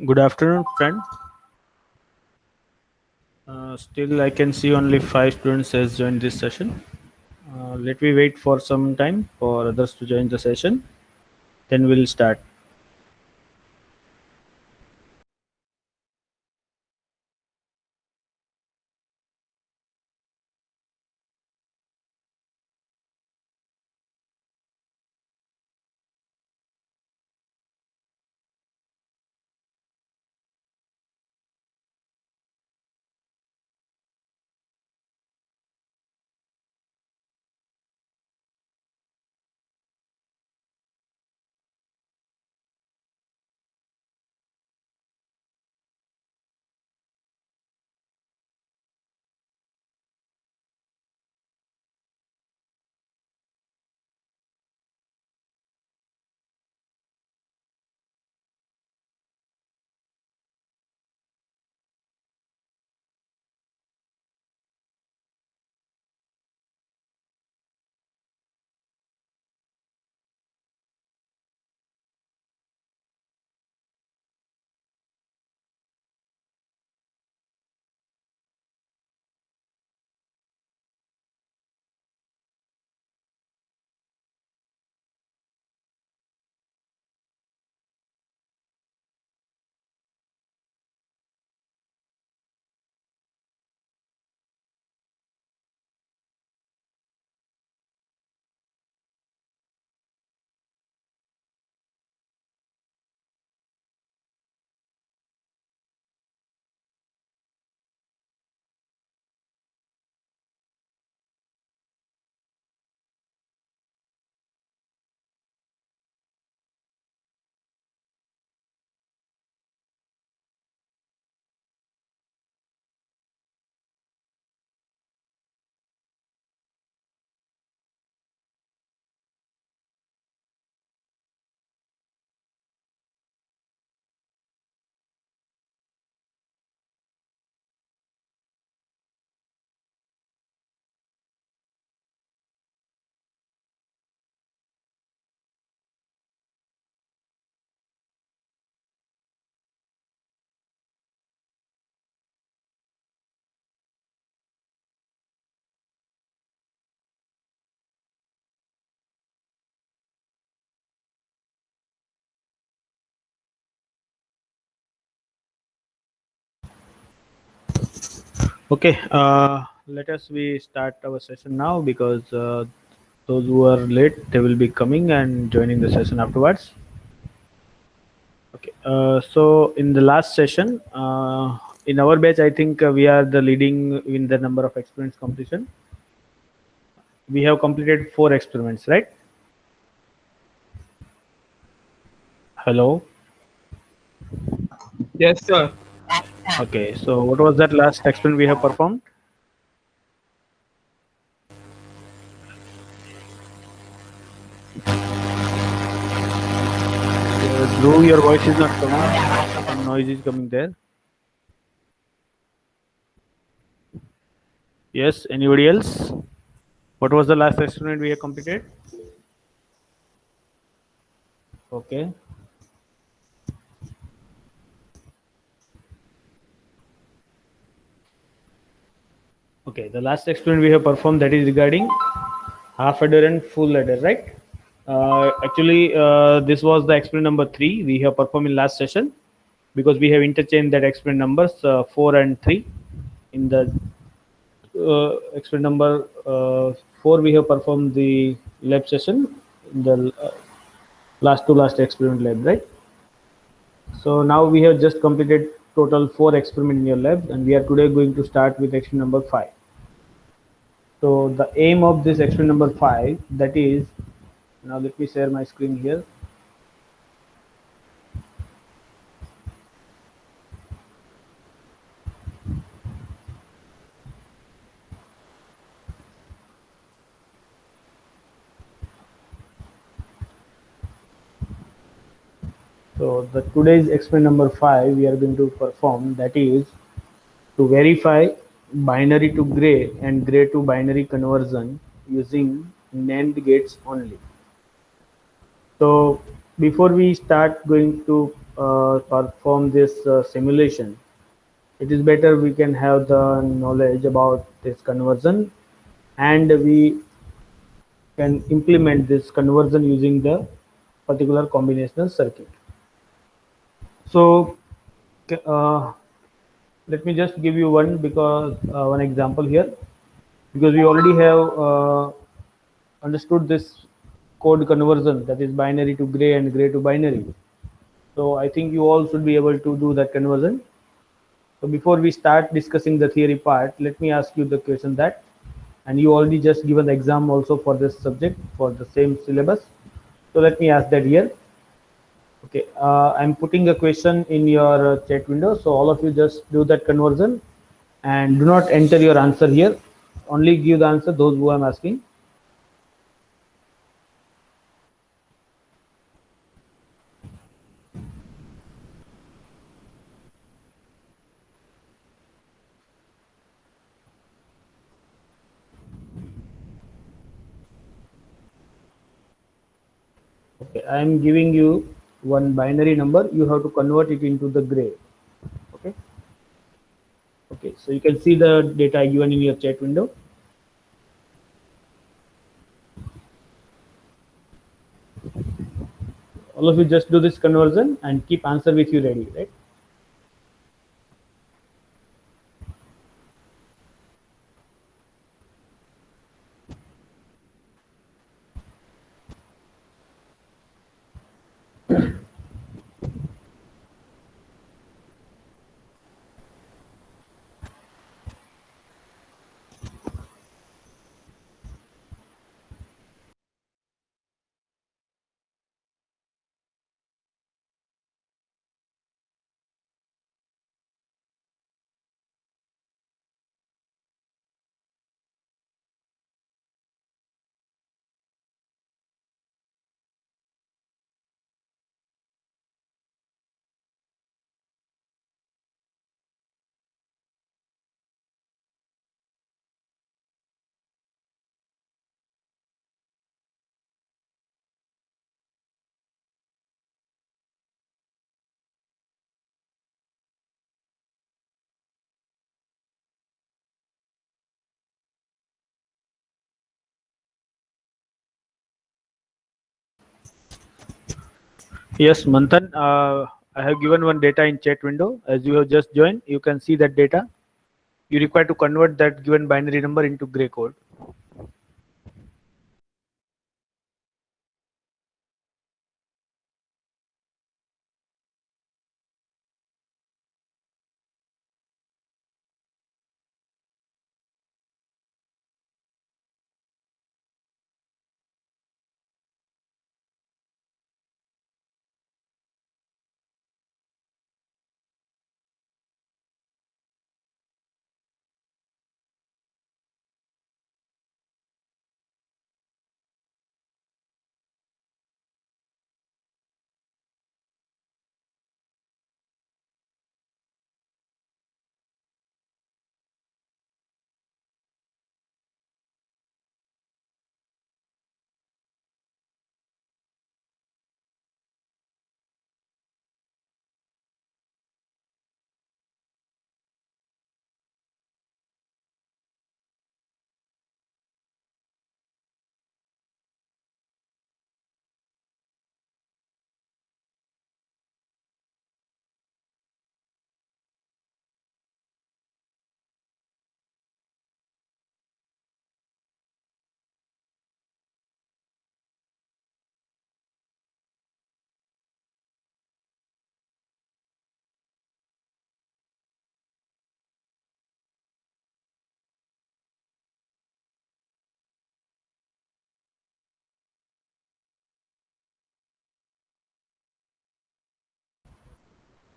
Good afternoon, friend. Still, I can see only 5 students has joined this session. Let me wait for some time for others to join the session. Then we'll start. Okay. Let us we start our session now because those who are late they will be coming and joining the session afterwards. Okay. So in the last session, in our batch, I think we are the leading in the number of experiments completion. We have completed 4 experiments, right? Hello. Yes, sir. Okay. So what was that last experiment we have performed? Dhruv, your voice is not coming. Some noise is coming there. Yes. Anybody else? What was the last experiment we have completed? Okay. Okay. The last experiment we have performed that is regarding half adder and full adder, right? Actually, this was the experiment number 3 we have performed in last session because we have interchanged that experiment numbers 4 and 3 in the experiment number 4 we have performed the lab session in the last experiment lab, right? So now we have just completed total 4 experiment in your lab and we are today going to start with experiment number 5. So the aim of this experiment number 5, that is, now let me share my screen here. So the today's experiment number 5 we are going to perform, that is to verify binary to gray and gray to binary conversion using NAND gates only. So before we start going to perform this simulation, it is better we can have the knowledge about this conversion, and we can implement this conversion using the particular combinational circuit. So uh, let me just give you one example here, because we already have understood this code conversion, that is binary to gray and gray to binary. So I think you all should be able to do that conversion. So before we start discussing the theory part, let me ask you the question that, and you already just given the exam also for this subject for the same syllabus. So let me ask that here. Okay, I'm putting a question in your chat window. So all of you just do that conversion and do not enter your answer here. Only give the answer those who I'm asking. Okay, I am giving you one binary number. You have to convert it into the gray. Okay. Okay, so you can see the data given in your chat window. All of you just do this conversion and keep answer with you ready, right? Yes, Manthan, I have given one data in chat window. As you have just joined, you can see that data. You require to convert that given binary number into gray code.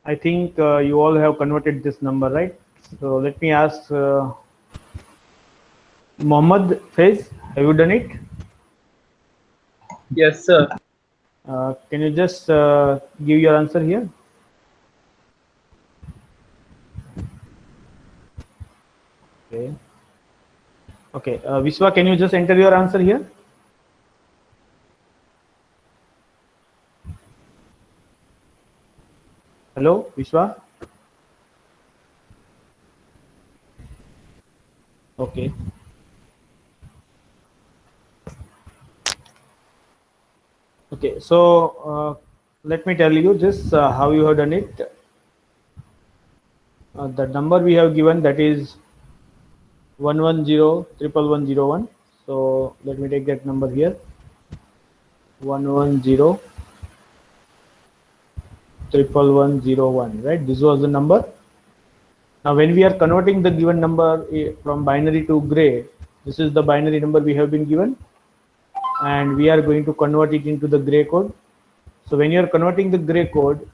I think you all have converted this number, right? So let me ask Mohammed Faiz, have you done it? Yes, sir. Can you just give your answer here? Okay. Okay. Vishwa, can you just enter your answer here? Hello, Vishwa. Okay. Okay. So let me tell you this how you have done it. The number we have given, that is 110 11101. So let me take that number here. 110 11101. Right. This was the number. Now, when we are converting the given number from binary to gray, this is the binary number we have been given, and we are going to convert it into the gray code. So when you are converting the gray code,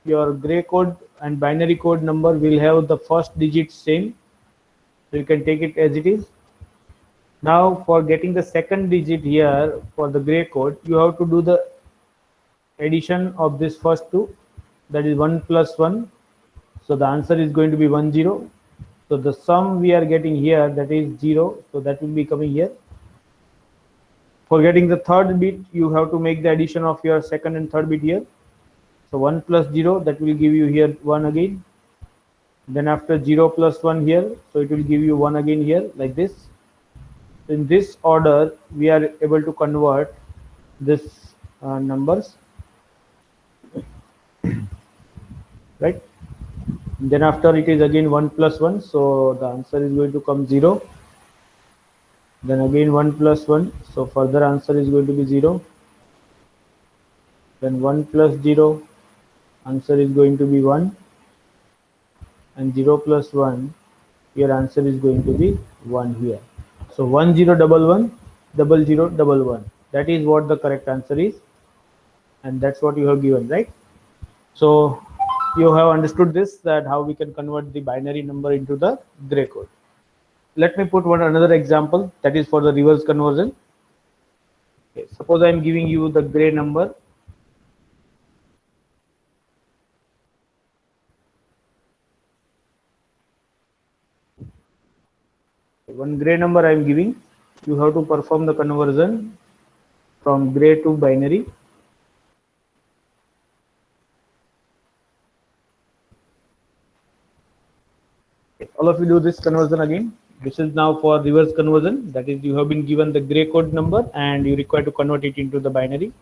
your gray code and binary code number will have the first digit same. So you can take it as it is. Now for getting the second digit here for the gray code, you have to do the addition of this first two, that is 1 plus 1. So the answer is going to be 10. So the sum we are getting here, that is 0. So that will be coming here. For getting the third bit, you have to make the addition of your second and third bit here. So 1 plus 0, that will give you here 1 again. Then after 0 plus 1 here, so it will give you 1 again here, like this. In this order, we are able to convert this numbers, right? Then after it is again 1 plus 1, so the answer is going to come 0. Then again 1 plus 1, so further answer is going to be 0. Then 1 plus 0, answer is going to be 1. And 0 plus 1, your answer is going to be 1 here. So 1011 that is what the correct answer is, and that's what you have given, right? So you have understood this, that how we can convert the binary number into the gray code. Let me put one another example, that is for the reverse conversion. Okay, suppose I am giving you the gray number. One gray number I am giving. You have to perform the conversion from gray to binary. All of you do this conversion again. This is now for reverse conversion, that is you have been given the gray code number and you require to convert it into the binary.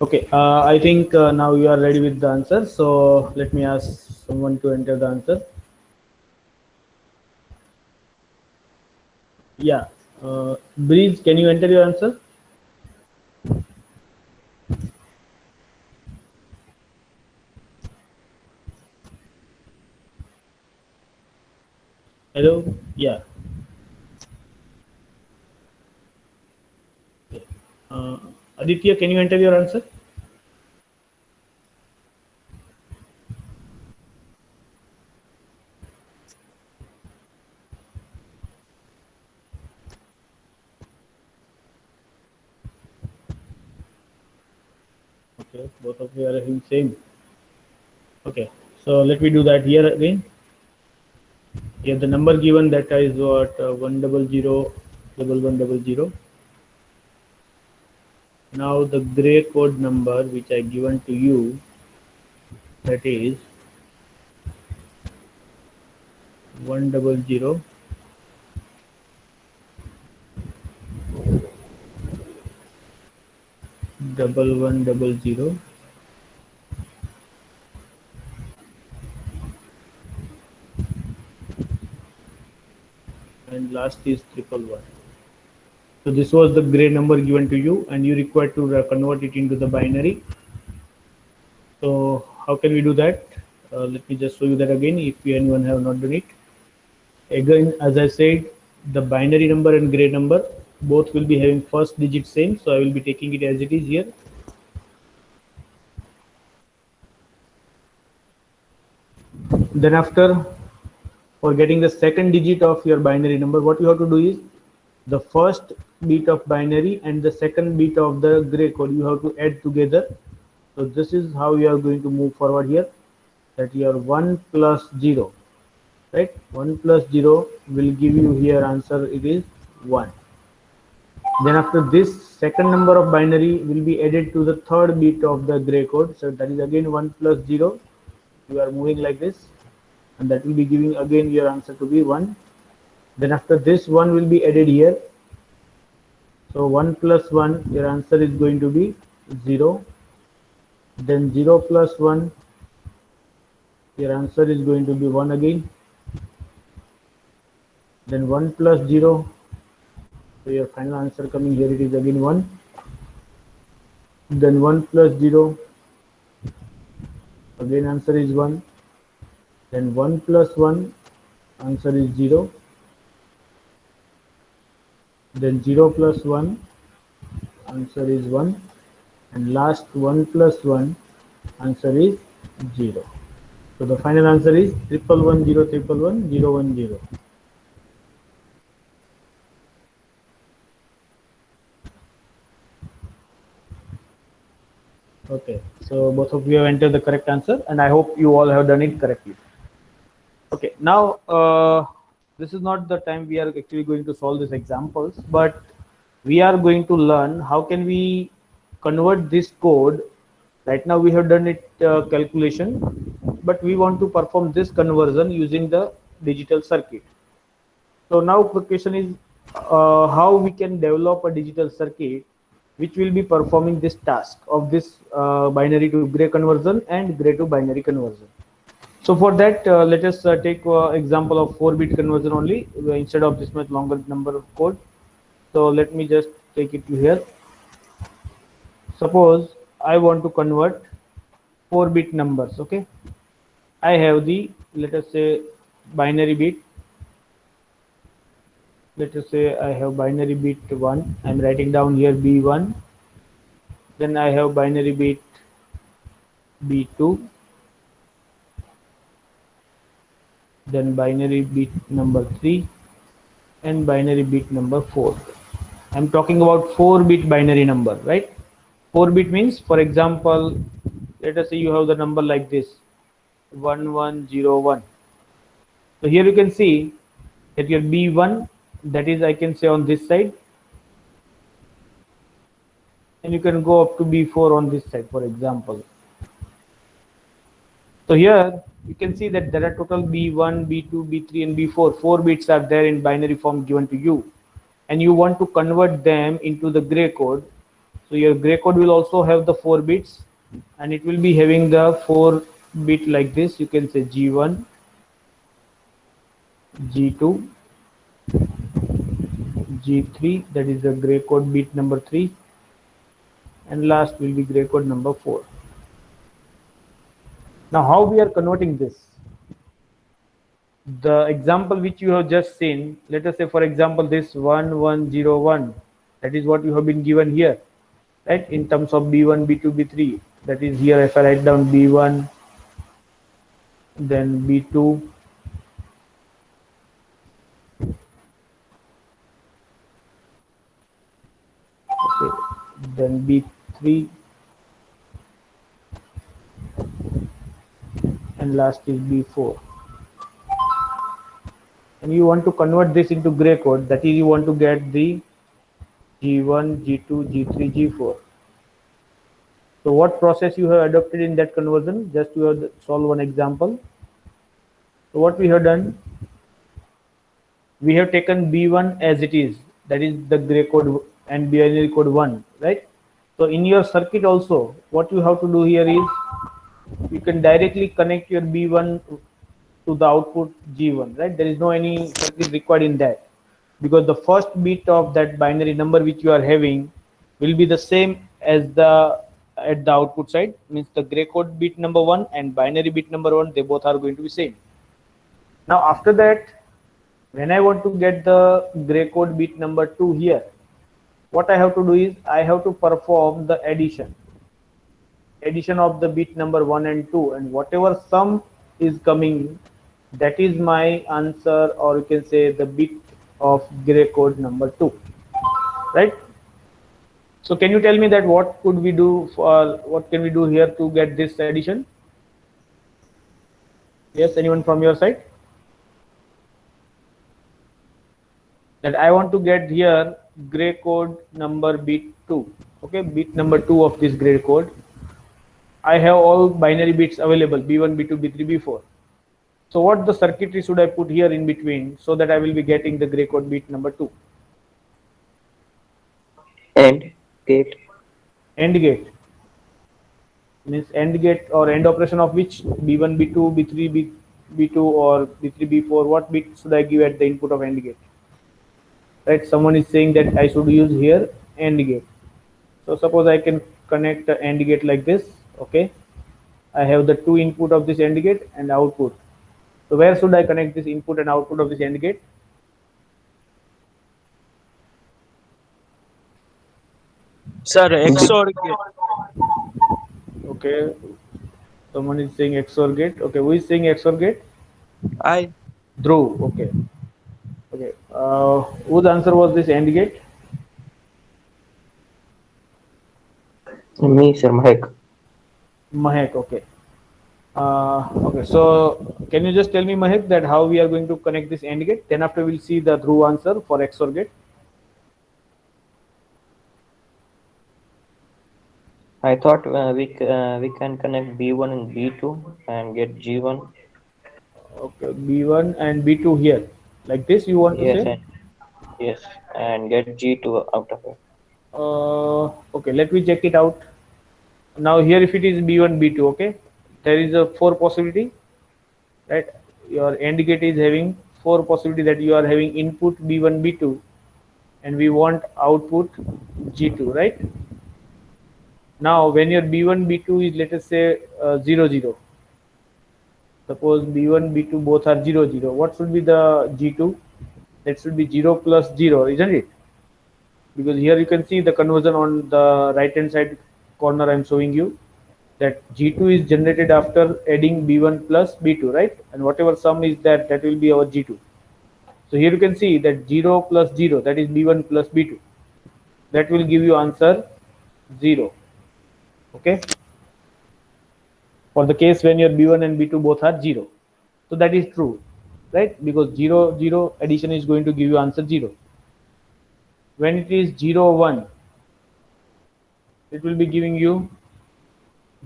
Okay, I think now you are ready with the answer. So let me ask someone to enter the answer. Yeah, Breeze, can you enter your answer? Hello. Yeah. Okay. Aditya, can you enter your answer? Okay, both of you are having same. Okay, so let me do that here again. Here the number given, that is what, 100 1100. Now the gray code number which I given to you, that is 100 1100, and last is 111. So this was the gray number given to you, and you required to convert it into the binary. So how can we do that? Let me just show you that again if anyone have not done it. Again, as I said, the binary number and gray number both will be having first digit same, so I will be taking it as it is here. Then after, for getting the second digit of your binary number, what you have to do is the first bit of binary and the second bit of the gray code you have to add together. So this is how you are going to move forward here, that your 1 plus 0, right? 1 plus 0 will give you here answer, it is 1. Then after this, second number of binary will be added to the third bit of the gray code, so that is again 1 plus 0. You are moving like this, and that will be giving again your answer to be 1. Then after this, 1 will be added here, so 1 plus 1, your answer is going to be 0. Then 0 plus 1, your answer is going to be 1 again. Then 1 plus 0, so your final answer coming here, it is again 1. Then 1 plus 0, again answer is 1. Then 1 plus 1, answer is 0. Then 0 plus 1, answer is 1. And last 1 plus 1, answer is 0. So the final answer is 1110 111 010. Okay, so both of you have entered the correct answer, and I hope you all have done it correctly. Okay, now this is not the time we are actually going to solve these examples, but we are going to learn how can we convert this code. Right now we have done it calculation, but we want to perform this conversion using the digital circuit. So now the question is how we can develop a digital circuit which will be performing this task of this binary to gray conversion and gray to binary conversion. So for that, let us take example of 4-bit conversion only instead of this much longer number of code. So let me just take it to here. Suppose I want to convert 4-bit numbers. Okay, I have the, let us say, binary bit. Let us say I have binary bit 1. I'm writing down here B1. Then I have binary bit B2. Then binary bit number 3 and binary bit number 4. I'm talking about 4-bit binary number, right? 4-bit means, for example, let us say you have the number like this, 1101. So here you can see that your B1, that is, I can say on this side, and you can go up to B4 on this side, for example. So here you can see that there are total B1, B2, B3 and B4. 4 bits are there in binary form given to you, and you want to convert them into the gray code. So your gray code will also have the 4 bits, and it will be having the 4 bit like this. You can say G1, G2, G3, that is the gray code bit number 3, and last will be gray code number 4. Now how we are converting this? The example which you have just seen, let us say for example this 1101, that is what you have been given here, right, in terms of B1, B2, B3. That is here if I write down B1, then B2, okay, then B3, and last is B4. And you want to convert this into gray code, that is you want to get the G1, G2, G3, G4. So what process you have adopted in that conversion? Just to have solve one example. So what we have done, we have taken B1 as it is, that is the gray code and binary code 1, right? So in your circuit also, what you have to do here is you can directly connect your B1 to the output G1, right? There is no any circuit required in that, because the first bit of that binary number which you are having will be the same as the at the output side, means the gray code bit number 1 and binary bit number 1, they both are going to be same. Now after that, when I want to get the gray code bit number 2 here, what I have to do is I have to perform the addition of the bit number 1 and 2, and whatever sum is coming, that is my answer, or you can say the bit of gray code number 2, right? So can you tell me that what could we do for, what can we do here to get this addition? Yes, anyone from your side? That I want to get here gray code number bit 2, okay, bit number 2 of this gray code. I have all binary bits available, B1, B2, B3, B4. So what the circuitry should I put here in between so that I will be getting the gray code bit number 2? AND gate. AND gate means AND gate or AND operation of which? B1, B2, B3, B2 or B3, B4. What bit should I give at the input of AND gate? Right, someone is saying that I should use here AND gate. So suppose I can connect the AND gate like this, okay. I have the 2 input of this AND gate and output. So where should I connect this input and output of this AND gate? Sir, XOR gate. Okay, someone is saying XOR gate. Okay, who is saying XOR gate? I. Dhruv. Okay. Okay. Whose answer was this AND gate? Me, sir, Mahek. Mahek. Okay. Okay. So can you just tell me, Mahek, that how we are going to connect this AND gate? Then after we'll see the Dhruv answer for XOR gate. I thought we can connect B1 and B2 and get G1. Okay, B1 and B2 here, like this you want to Yes, say? and yes, and get G2 out of it. Okay, let me check it out. Now here if it is B1, B2, okay, there is a 4 possibility, right? Your AND gate is having 4 possibility that you are having input B1, B2 and we want output G2, right? Now when your B1, B2 is, let us say 0, 0. Suppose B1, B2 both are 0, 0. What should be the G2? That should be 0 plus 0, isn't it? Because here you can see the conversion on the right hand side corner. I'm showing you that G2 is generated after adding B1 plus B2, right? And whatever sum is that, that will be our G2. So here you can see that 0 plus 0, that is B1 plus B2. That will give you answer 0. Okay. For the case when your B1 and B2 both are 0. So that is true, right? Because 0, 0 addition is going to give you answer 0. When it is 0, 1, it will be giving you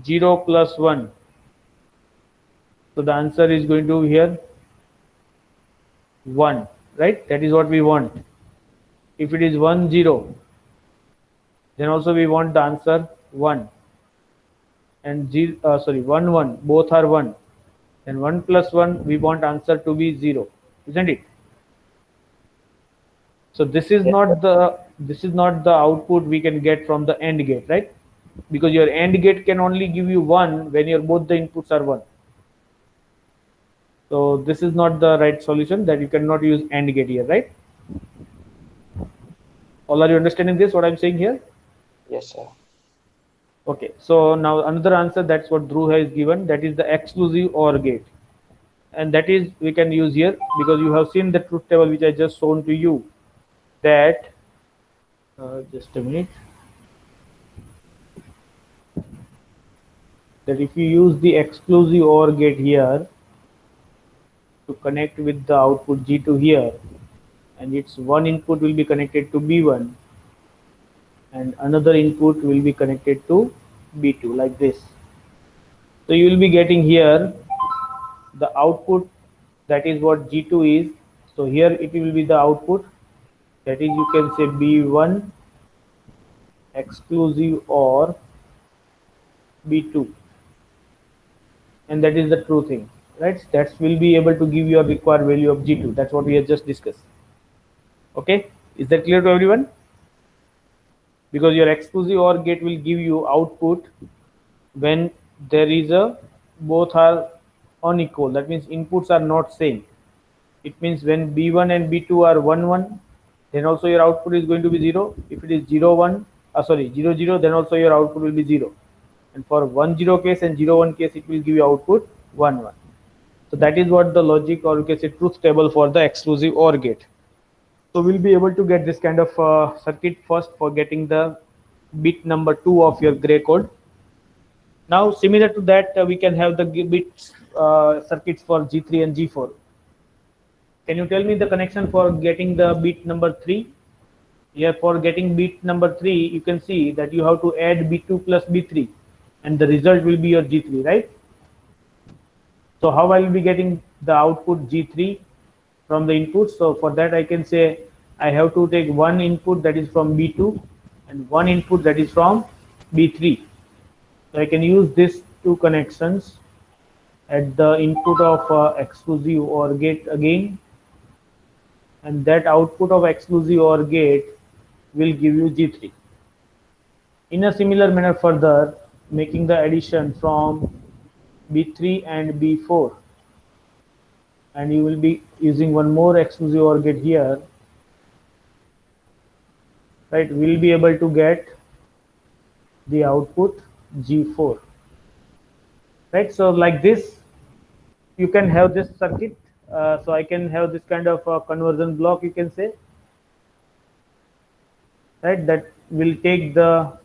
0 plus 1. So the answer is going to be here 1, right? That is what we want. If it is 1, 0, then also we want the answer 1, and 1 1, both are 1, and 1 plus 1 we want answer to be 0, isn't it? So this is Yes, not the output we can get from the AND gate, right? Because your AND gate can only give you 1 when your both the inputs are 1. So this is not the right solution, that you cannot use AND gate here, right? All are you understanding this, what I'm saying here? yes, sir. Okay, so now another answer, that's what Dhruv has given, that is the exclusive OR gate. And that is we can use here, because you have seen the truth table which I just shown to you, that just a minute, that if you use the exclusive OR gate here to connect with the output G2 here, and its one input will be connected to B1 and another input will be connected to B2, like this. So you will be getting here the output, that is what G2 is. So here it will be the output, that is you can say B1 exclusive OR B2, and that is the true thing, right? That will be able to give you a required value of G2. That's what we have just discussed. Okay, is that clear to everyone? Because your exclusive OR gate will give you output when there is a both are unequal, that means inputs are not same. It means when B1 and B2 are 1 1, then also your output is going to be 0. If it is 0 1, 0 0, then also your output will be 0. And for 1 0 case and 0 1 case, it will give you output 1 1. So that is what the logic, or you can say truth table, for the exclusive OR gate. So we'll be able to get this kind of circuit first for getting the bit number 2 of your gray code. Now similar to that, we can have the bit circuits for G3 and G4. Can you tell me the connection for getting the bit number 3? Here for getting bit number 3, you can see that you have to add B2 plus B3 and the result will be your G3, right? So how I will be getting the output G3 from the input? So for that I can say I have to take one input that is from B2 and one input that is from B3. So I can use these two connections at the input of exclusive OR gate again, and that output of exclusive OR gate will give you G3. In a similar manner further, making the addition from B3 and B4, and you will be using one more exclusive OR gate here, right? We'll be able to get the output G4, right? So like this you can have this circuit. So I can have this kind of conversion block, you can say, right, that will take the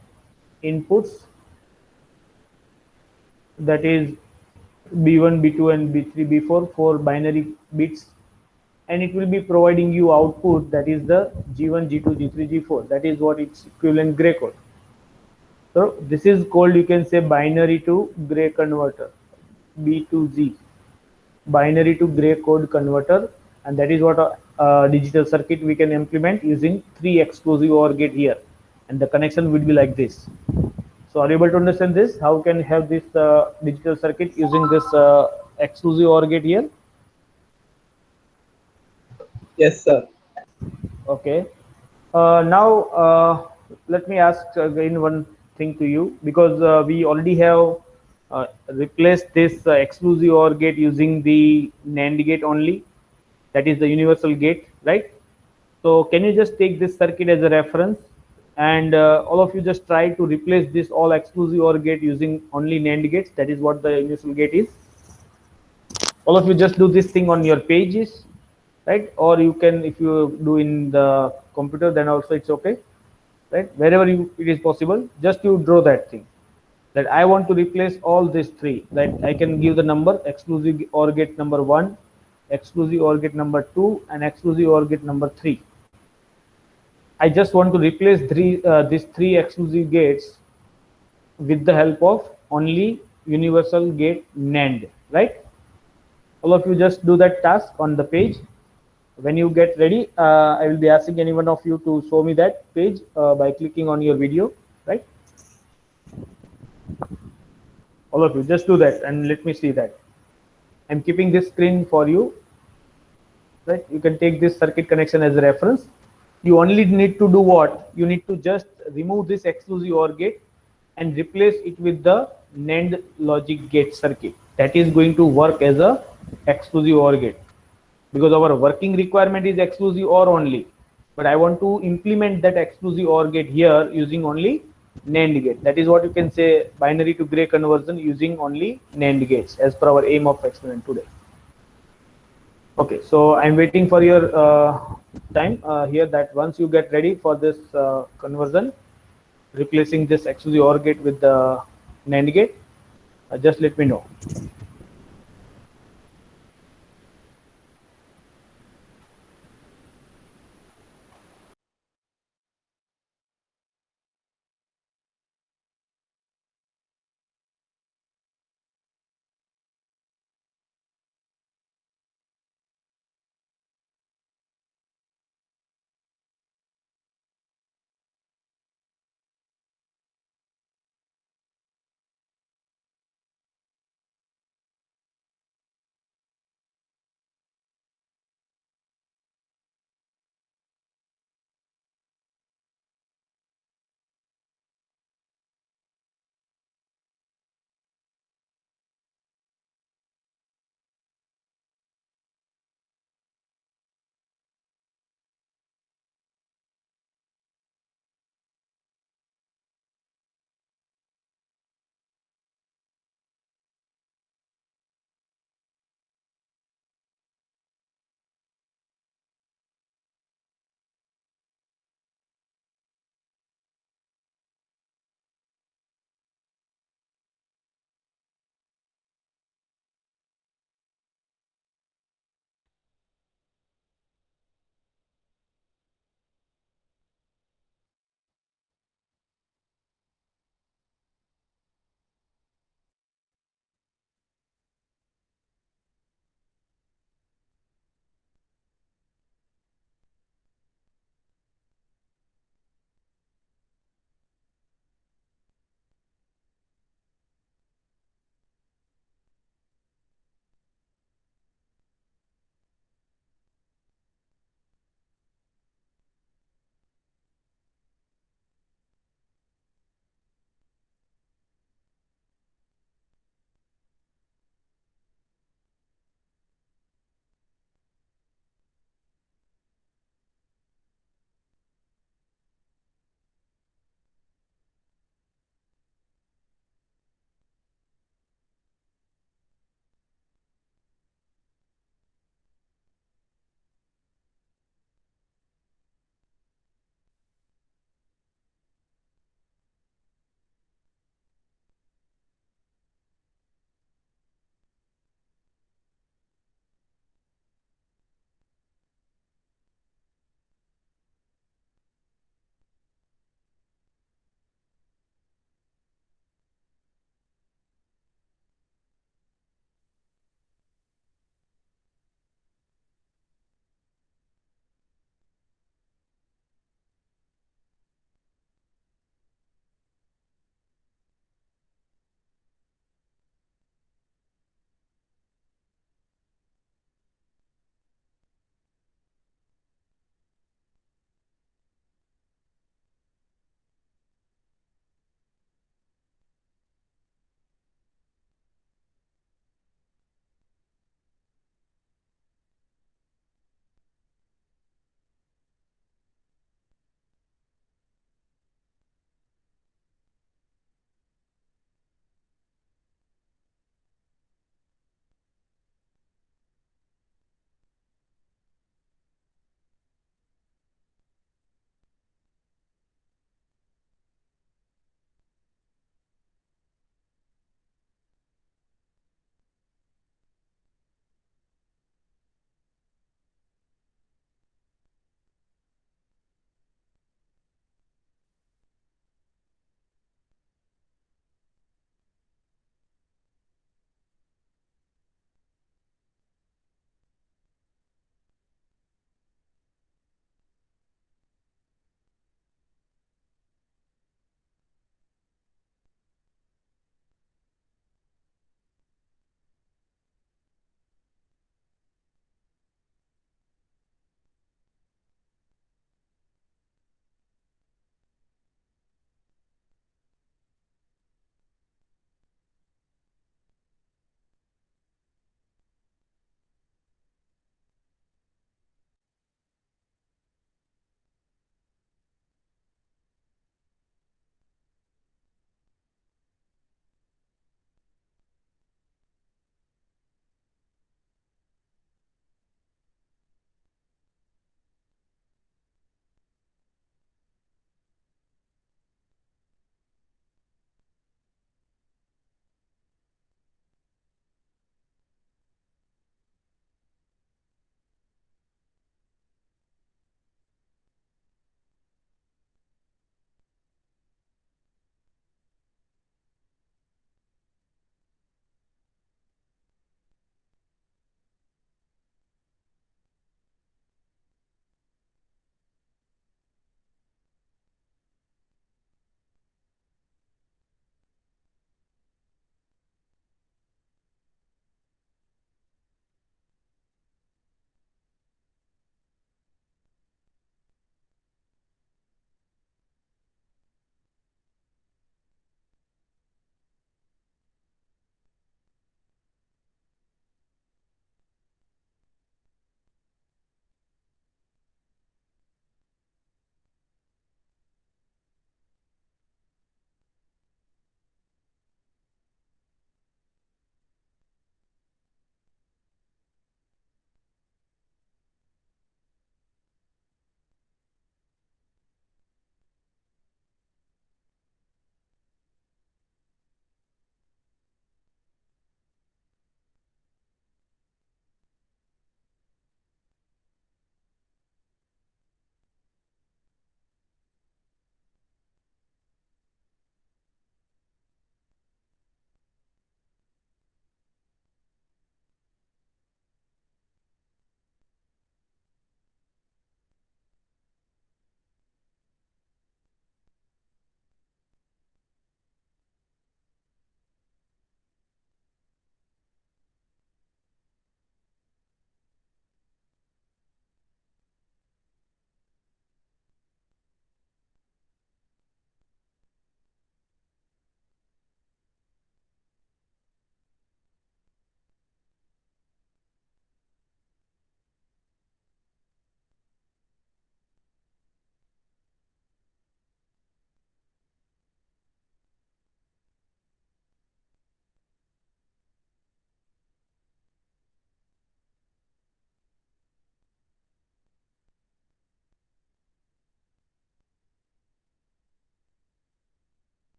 inputs, that is B1 B2 and B3 B4, 4 binary bits, and it will be providing you output, that is the G1 G2 G3 G4. That is what its equivalent gray code. So this is called, you can say, binary to gray converter, B to Z, binary to gray code converter, and that is what a digital circuit we can implement using 3 exclusive OR gate here, and the connection will be like this. So are you able to understand this? How can have this digital circuit using this exclusive OR gate here? Yes, sir. Okay. Now let me ask again one thing to you, because we already have replaced this exclusive OR gate using the NAND gate only, that is the universal gate, right? So can you just take this circuit as a reference, and all of you just try to replace this all exclusive OR gate using only NAND gates, that is what the universal gate is. All of you just do this thing on your pages, right? Or you can, if you do in the computer, then also it's okay, right? Wherever it is possible, just you draw that thing, that I want to replace all these 3, that I can give the number exclusive OR gate number 1, exclusive OR gate number 2, and exclusive OR gate number 3. I just want to replace these 3 exclusive gates with the help of only universal gate NAND, right? All of you just do that task on the page. When you get ready, I will be asking any one of you to show me that page by clicking on your video. All of you, just do that and let me see that. I'm keeping this screen for you, right? You can take this circuit connection as a reference. You only need to do what? You need to just remove this exclusive OR gate and replace it with the NAND logic gate circuit. That is going to work as a exclusive OR gate, because our working requirement is exclusive OR only. But I want to implement that exclusive OR gate here using only NAND gate. That is what you can say, binary to gray conversion using only NAND gates, as per our aim of experiment today. Okay, so I'm waiting for your time here, that once you get ready for this conversion, replacing this exclusive OR gate with the NAND gate, just let me know.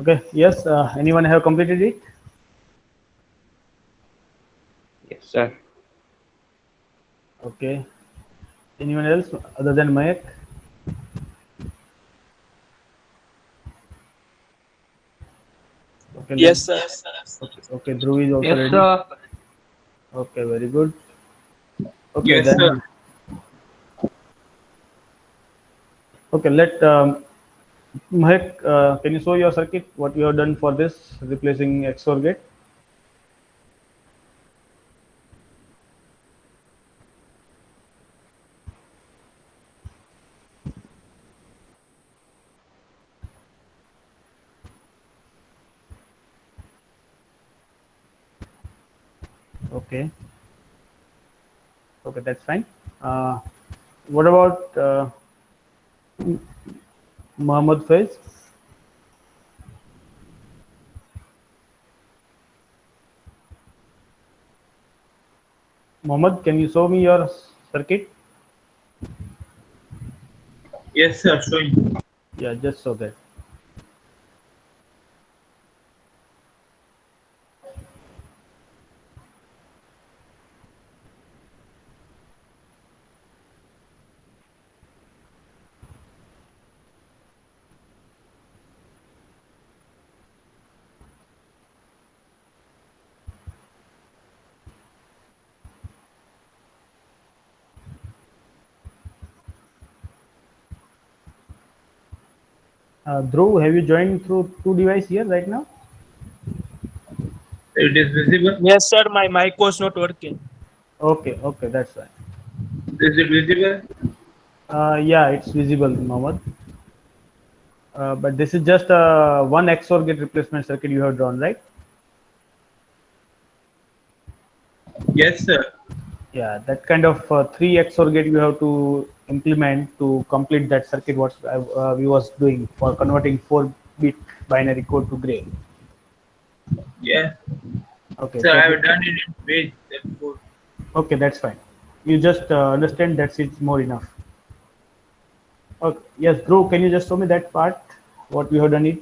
Okay, yes, anyone have completed it? Yes, sir. Okay, anyone else other than Mayak? Okay, Yes, sir. okay, Dhruv is also Yes, ready. sir. Okay, very good. Okay, Yes, sir. then, okay, let Mahek, can you show your circuit, what you have done for this, replacing XOR gate? Okay, okay, that's fine. Uh, what about Mohammed Faiz? Mohammed, can you show me your circuit? Yes, sir. Showing. Yeah, just so that. Dhruv, have you joined through two device here right now? It is visible. Yes, sir. My mic was not working. Okay, okay, that's fine. Is it visible? Yeah, it's visible, Mohammed. But this is just one XOR gate replacement circuit you have drawn, right? Yes, sir. Yeah, that kind of three XOR gate you have to implement to complete that circuit what we was doing for converting 4-bit binary code to gray. Yeah. Okay, Sir, so I have done it in page. Therefore, okay, that's fine. You just understand that's it's more enough. Okay, yes, Dhruv, can you just show me that part? What you have done it?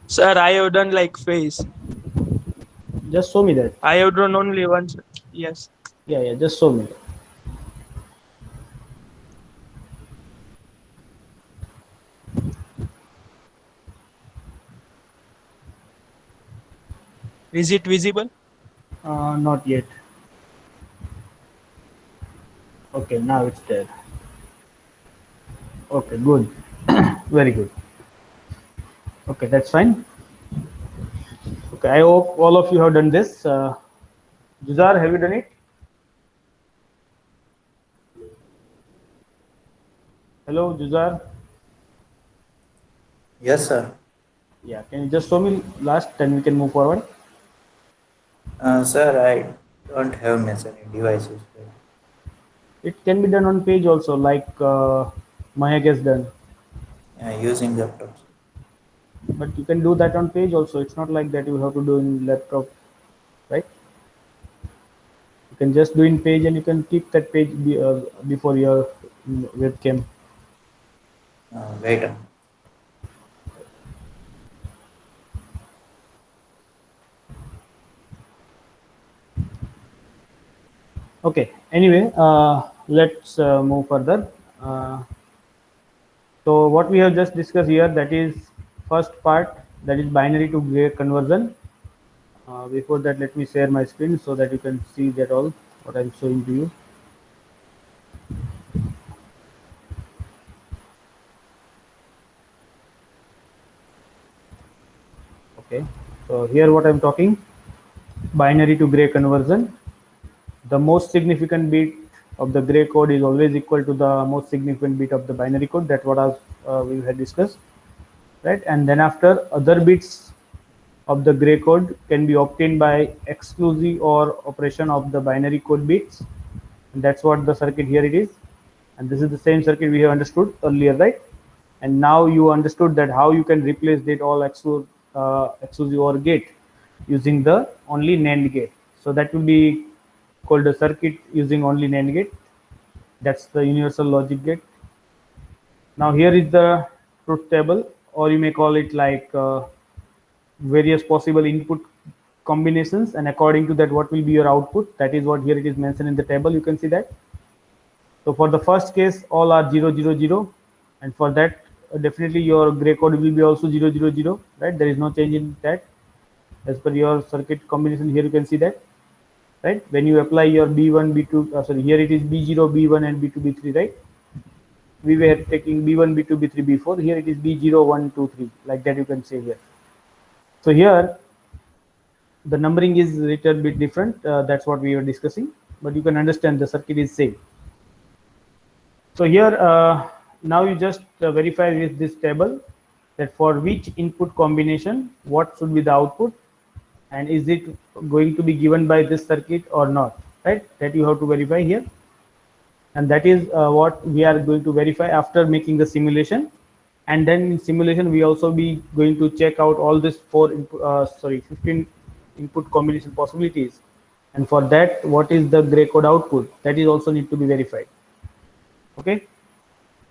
Sir, I have done like phase. Just show me that. I have done only one. Yes. Yeah, yeah, just show me. Is it visible? Not yet. Okay, now it's there. Okay, good. Very good. Okay, that's fine. Okay, I hope all of you have done this. Juzar, have you done it? Hello, Juzar. Yes, sir. Yeah, can you just show me last, then we can move forward. Sir, I don't have many devices. It can be done on page also, like Mahek has done. Using laptops. But you can do that on page also. It's not like that you have to do in laptop, right? You can just do in page and you can keep that page before your webcam. Wait. Okay, anyway, let's move further. Uh, so what we have just discussed here, that is first part, that is binary to gray conversion. Before that, let me share my screen so that you can see that all what I'm showing to you. Okay, so here what I'm talking, binary to gray conversion. The most significant bit of the gray code is always equal to the most significant bit of the binary code. That's what we had discussed, right? And then after, other bits of the gray code can be obtained by exclusive or operation of the binary code bits. And that's what the circuit here it is. And this is the same circuit we have understood earlier, right? And now you understood that how you can replace that all exclusive or gate using the only NAND gate. So that will be called a circuit using only NAND gate. That's the universal logic gate. Now here is the truth table or you may call it like various possible input combinations, and according to that what will be your output. That is what here it is mentioned in the table. You can see that. So for the first case, all are 0 0 0, and for that definitely your gray code will be also 0 0 0, right? There is no change in that as per your circuit combination. Here you can see that, right? When you apply your B1 B2, sorry, here it is B0 B1 and B2 B3, right? We were taking B1 B2 B3 B4. Here it is B0 1 2 3, like that you can say here. So here the numbering is a little bit different. That's what we were discussing, but you can understand the circuit is same. So here now you just verify with this table that for which input combination what should be the output, and is it going to be given by this circuit or not, right? That you have to verify here, and that is what we are going to verify after making the simulation. And then in simulation we also be going to check out all this 15 input combination possibilities, and for that what is the gray code output, that is also need to be verified. Okay,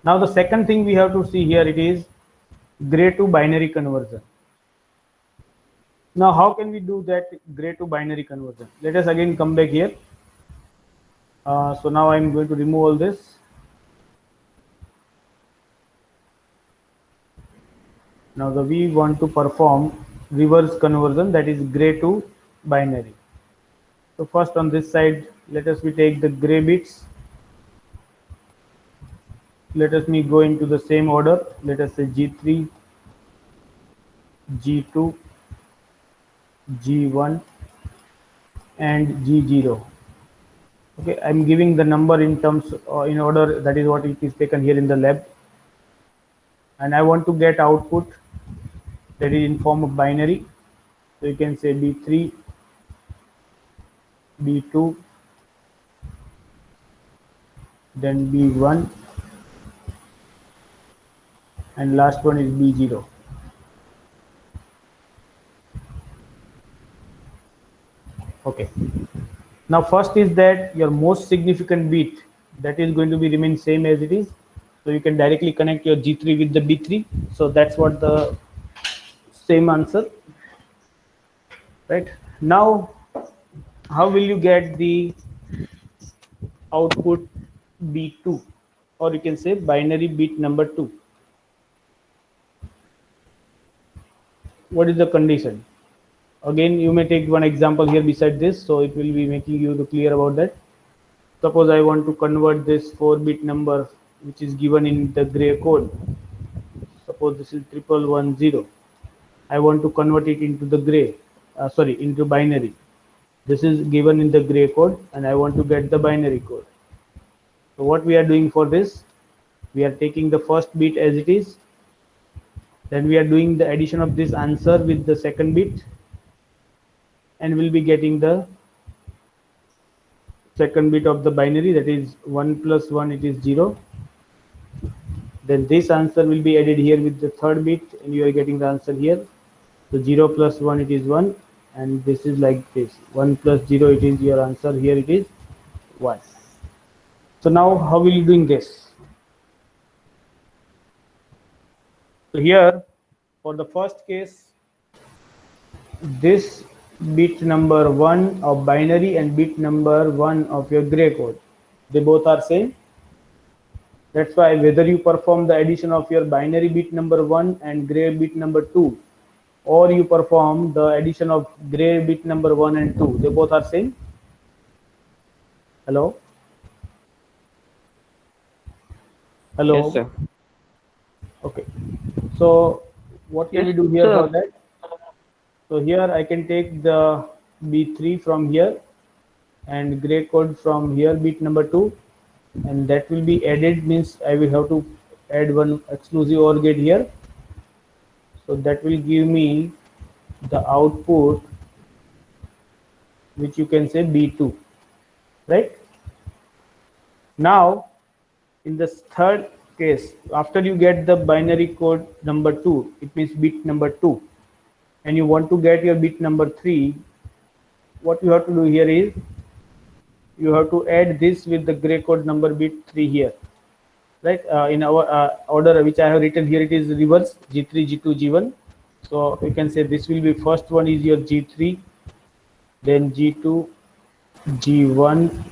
now the second thing we have to see here, it is gray to binary conversion. Now how can we do that gray to binary conversion? Let us again come back here. So now I'm going to remove all this. Now we want to perform reverse conversion, that is gray to binary. So first on this side, let us take the gray bits. Let us go into the same order. Let us say G3, G2, G1 and G0. Okay, I'm giving the number in terms in order, that is what it is taken here in the lab, and I want to get output that is in form of binary. So you can say B3, B2, then B1, and last one is B0. Okay, now first is that your most significant bit, that is going to be remain same as it is. So you can directly connect your G3 with the B3. So that's what the same answer, right? Now how will you get the output B2, or you can say binary bit number 2? What is the condition? Again, you may take one example here beside this, so it will be making you clear about that. Suppose I want to convert this 4-bit number which is given in the gray code. Suppose this is 1110. I want to convert it into the gray, into binary. This is given in the gray code, and I want to get the binary code. So what we are doing for this, we are taking the first bit as it is, then we are doing the addition of this answer with the second bit, and we'll be getting the second bit of the binary, that is 1 plus 1, it is 0. Then this answer will be added here with the third bit, and you are getting the answer here. So 0 plus 1, it is 1, and this is like this, 1 plus 0, it is your answer, here it is 1. So now how will you doing this? So here for the first case, this bit number 1 of binary and bit number 1 of your gray code, they both are same. That's why whether you perform the addition of your binary bit number 1 and gray bit number 2, or you perform the addition of gray bit number 1 and 2, they both are same. Hello? Hello? Yes, sir. Okay. So what can we do here sir. for that? So here I can take the B3 from here and gray code from here, bit number 2, and that will be added, means I will have to add one exclusive OR gate here. So that will give me the output, which you can say B2, right? Now in the third case, after you get the binary code number 2, it means bit number 2, and you want to get your bit number 3, what you have to do here is you have to add this with the gray code number bit 3 here. right? In our order which I have written here, it is reverse G3, G2, G1. So you can say this will be first one is your G3, then G2, G1,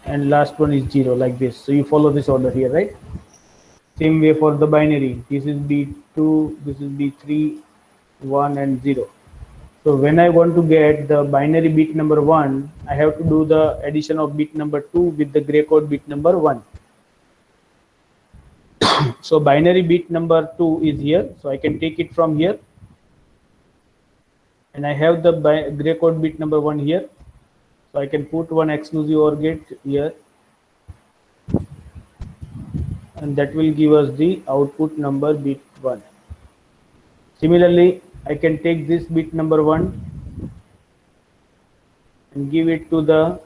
and last one is 0, like this. So you follow this order here, right? Same way for the binary. This is B2, this is B3, 1 and 0. So when I want to get the binary bit number 1, I have to do the addition of bit number 2 with the gray code bit number 1. So binary bit number 2 is here. So I can take it from here. And I have the gray code bit number 1 here. So I can put one exclusive OR gate here. And that will give us the output number bit 1. Similarly, I can take this bit number 1 and give it to the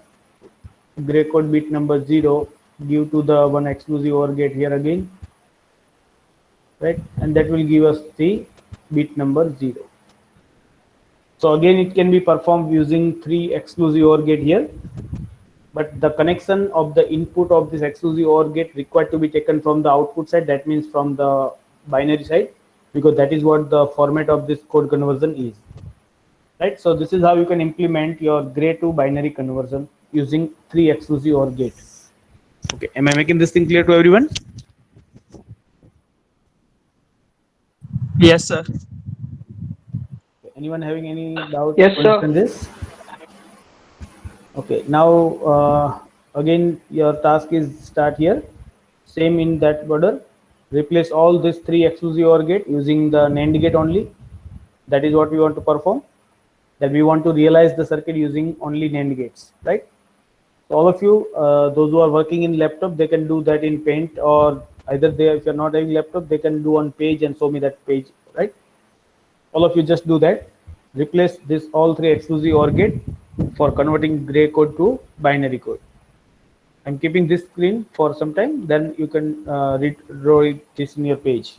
gray code bit number 0, give to the one exclusive OR gate here again, right? And that will give us the bit number 0. So again, it can be performed using 3 exclusive OR gate here, but the connection of the input of this exclusive OR gate required to be taken from the output side, that means from the binary side, because that is what the format of this code conversion is, right? So this is how you can implement your gray to binary conversion using 3 exclusive OR gate. Okay, am I making this thing clear to everyone? Yes, sir. Anyone having any doubt Yes, sir. on this? Okay, now again your task is start here, same in that order. Replace all these 3 exclusive OR gate using the NAND gate only. That is what we want to perform. That we want to realize the circuit using only NAND gates, right? So all of you, those who are working in laptop, they can do that in Paint, or either they, if you're not having laptop, they can do on Page and show me that page, right? All of you just do that. Replace this all 3 exclusive OR gate for converting gray code to binary code. I'm keeping this screen for some time, then you can draw this in your page.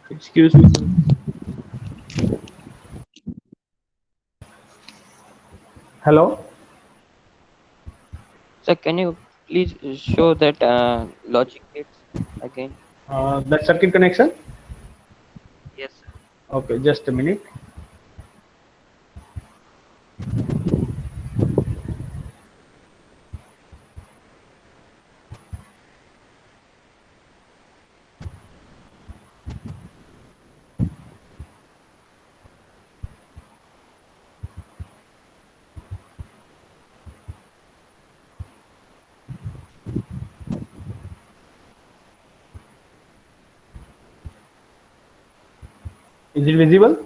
Excuse me. Hello. So can you please show that logic gates again? That circuit connection. Yes, sir. Okay, just a minute. Is it visible?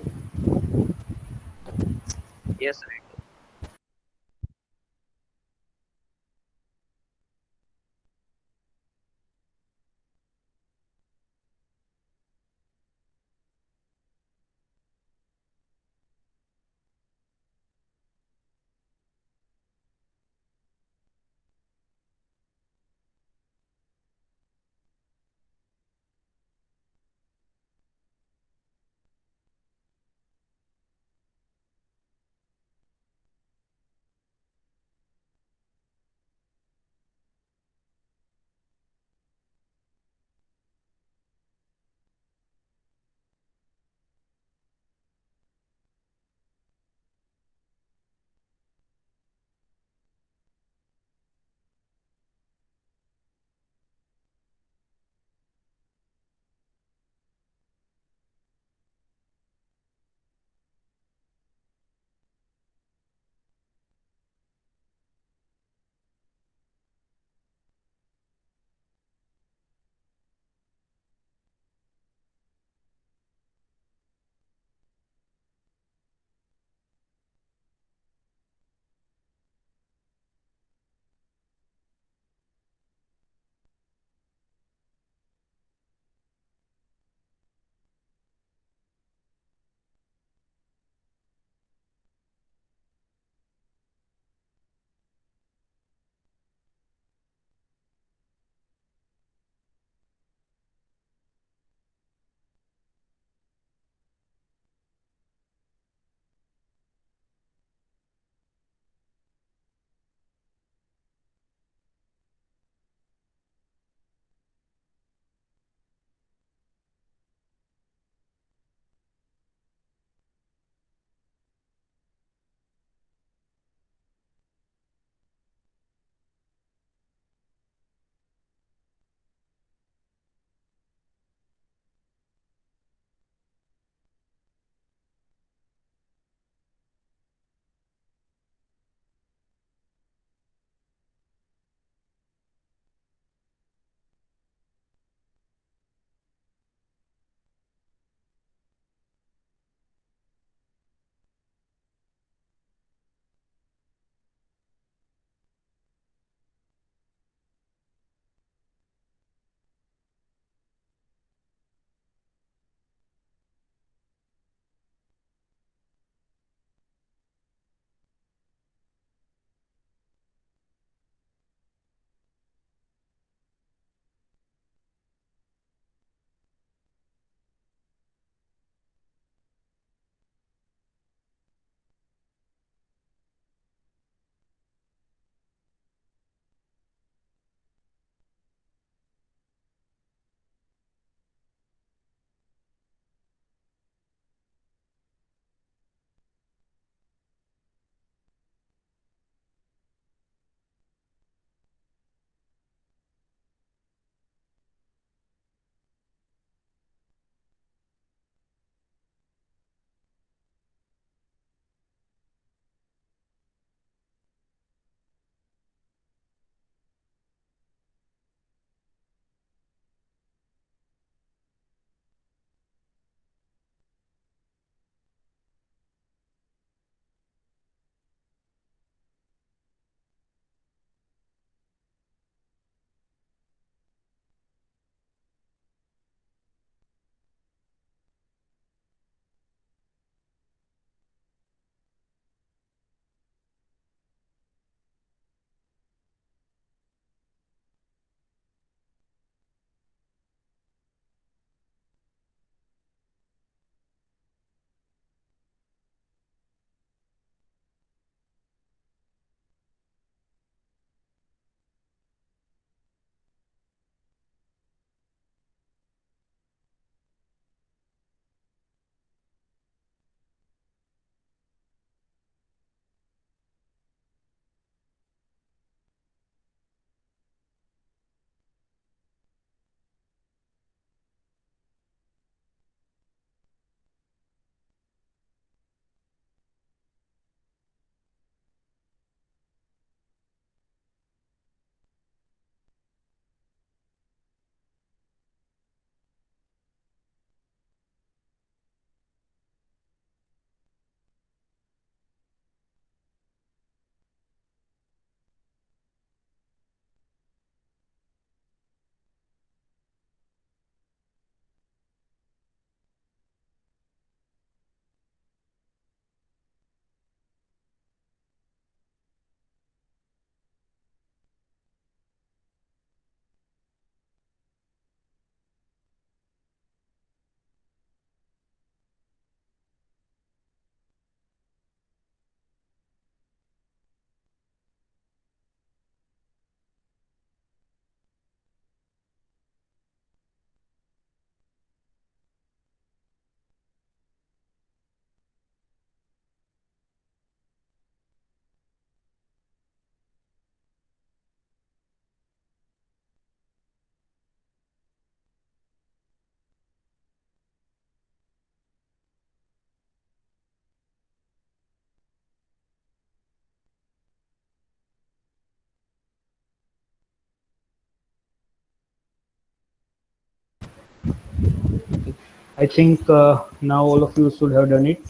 I think now all of you should have done it.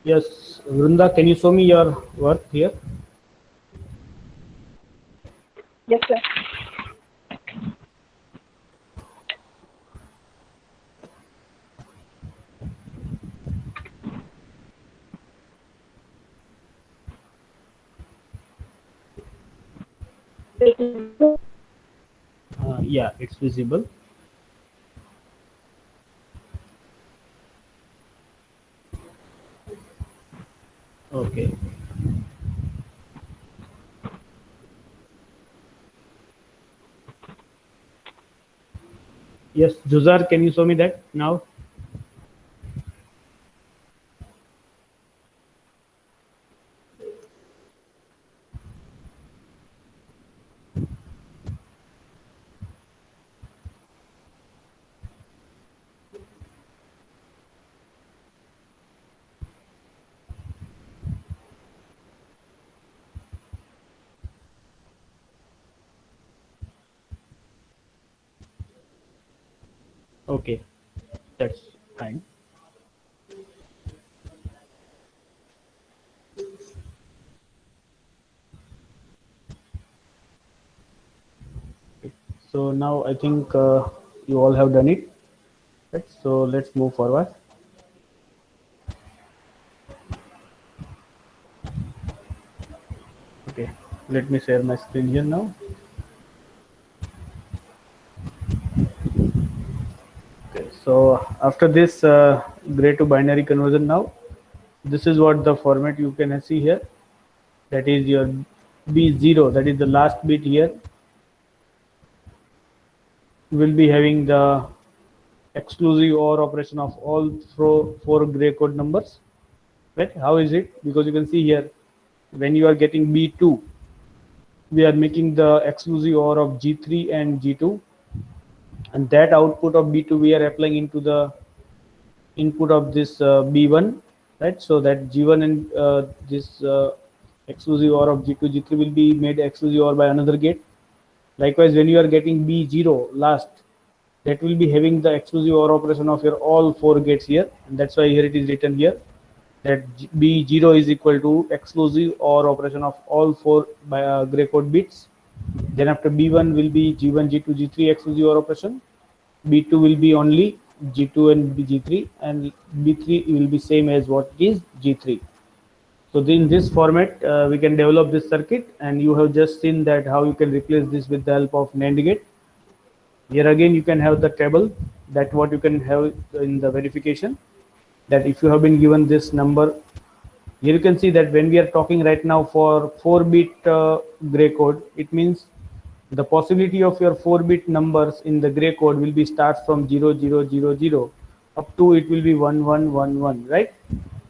Yes, Vrunda, can you show me your work here? Yes, sir. Yeah, it's visible. Okay. Yes, Juzar, can you show me that now? Okay, that's fine. So now I think you all have done it. Right? So let's move forward. Okay, let me share my screen here now. Okay, so after this gray to binary conversion now, this is what the format you can see here. That is your B0, that is the last bit here, will be having the exclusive OR operation of all four gray code numbers. Right? How is it? Because you can see here, when you are getting B2, we are making the exclusive OR of G3 and G2, and that output of B2 we are applying into the input of this B1, right? So that G1 and this exclusive OR of G2, G3 will be made exclusive OR by another gate. Likewise, when you are getting B0 last, that will be having the exclusive OR operation of your all four gates here, and that's why here it is written here that B0 is equal to exclusive OR operation of all four gray code bits. Then after B1 will be G1, G2, G3 exclusive OR operation. B2 will be only G2 and G3, and B3 will be same as what is G3. So in this format, we can develop this circuit, and you have just seen that how you can replace this with the help of NAND gate. Here again, you can have the table that what you can have in the verification, that if you have been given this number, here you can see that when we are talking right now for 4-bit gray code, it means the possibility of your 4-bit numbers in the gray code will be starts from 0, 0, 0, 0 up to it will be 1, 1, 1, 1, right?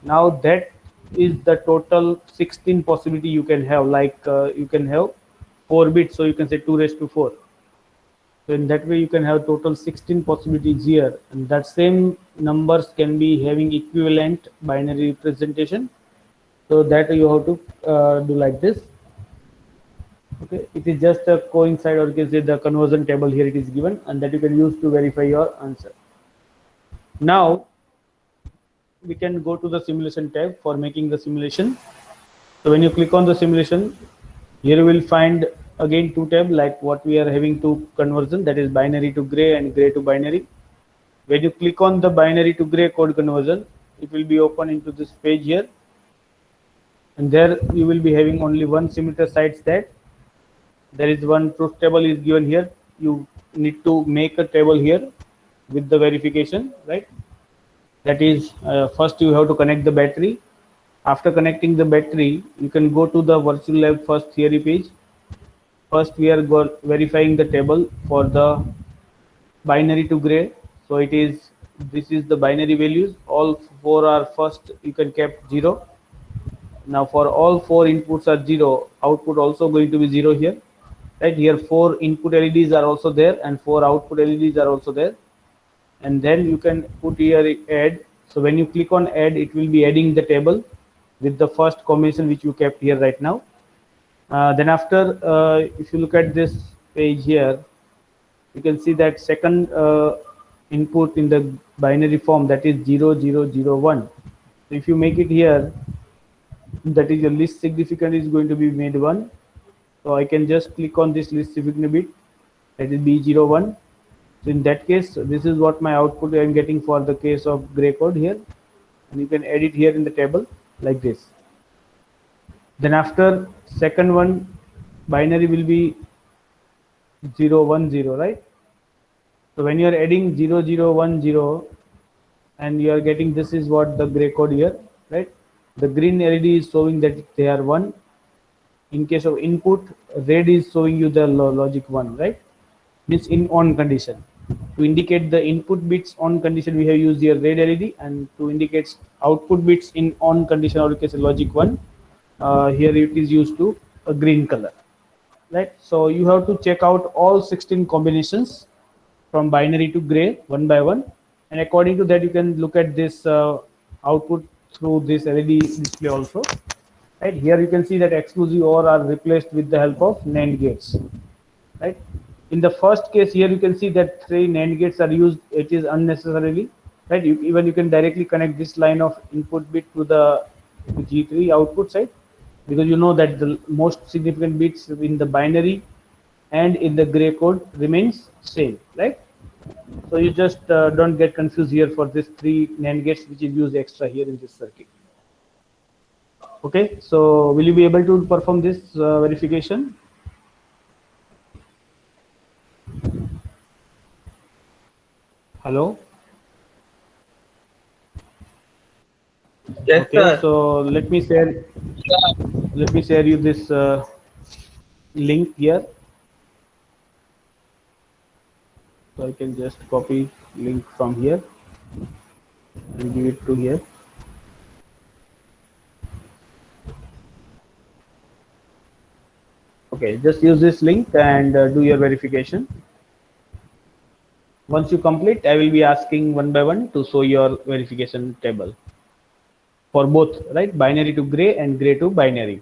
Now that is the total 16 possibility you can have, like you can have 4 bits, so you can say 2 raised to 4. So in that way you can have total 16 possibilities here, and that same numbers can be having equivalent binary representation. So that you have to do like this. Okay, it is just a coincide, or you can say the conversion table here it is given, and that you can use to verify your answer. Now we can go to the simulation tab for making the simulation. So when you click on the simulation, here you will find again two tabs like what we are having to conversion, that is binary to gray and gray to binary. When you click on the binary to gray code conversion, it will be open into this page here, and there you will be having only one simulator sites that there is one truth table is given here. You need to make a table here with the verification, right? That is first you have to connect the battery. After connecting the battery, you can go to the virtual lab first theory page. First we are verifying the table for the binary to gray. So it is, this is the binary values, all four are first you can kept 0. Now for all four inputs are 0, output also going to be 0 here. Right here 4 input LEDs are also there and 4 output LEDs are also there, and then you can put here add. So when you click on add, it will be adding the table with the first combination which you kept here right now. Then after if you look at this page here, you can see that second input in the binary form, that is 0001. So if you make it here, that is your least significant is going to be made 1. So I can just click on this least significant bit, that is B01. So in that case, this is what my output I am getting for the case of gray code here, and you can edit here in the table like this. Then after second one, binary will be 010, right? So when you are adding 0010 and you are getting, this is what the gray code here, right? The green LED is showing that they are 1. In case of input, red is showing you the logic 1, right? Means in on condition. To indicate the input bits on condition, we have used here red LED, and to indicate output bits in on condition, or you can say logic 1, here it is used to a green color, right? So you have to check out all 16 combinations from binary to gray one by one, and according to that you can look at this output through this LED display also. Right here you can see that exclusive OR are replaced with the help of NAND gates, right? In the first case here you can see that 3 NAND gates are used, it is unnecessarily, right? Even you can directly connect this line of input bit to the G3 output side, because you know that the most significant bits in the binary and in the gray code remains same, right? So you just don't get confused here for this 3 NAND gates which is used extra here in this circuit. Okay, so will you be able to perform this verification? Hello. Yes, Okay, sir. so let me share you this link here. So I can just copy link from here and give it to here. Okay, just use this link and do your verification. Once you complete, I will be asking one by one to show your verification table for both, right? Binary to gray and gray to binary.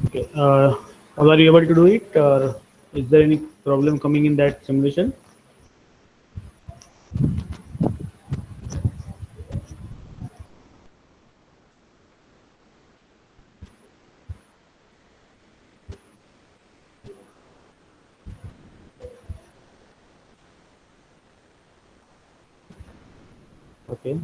Okay. Are you able to do it, or is there any problem coming in that simulation? Okay.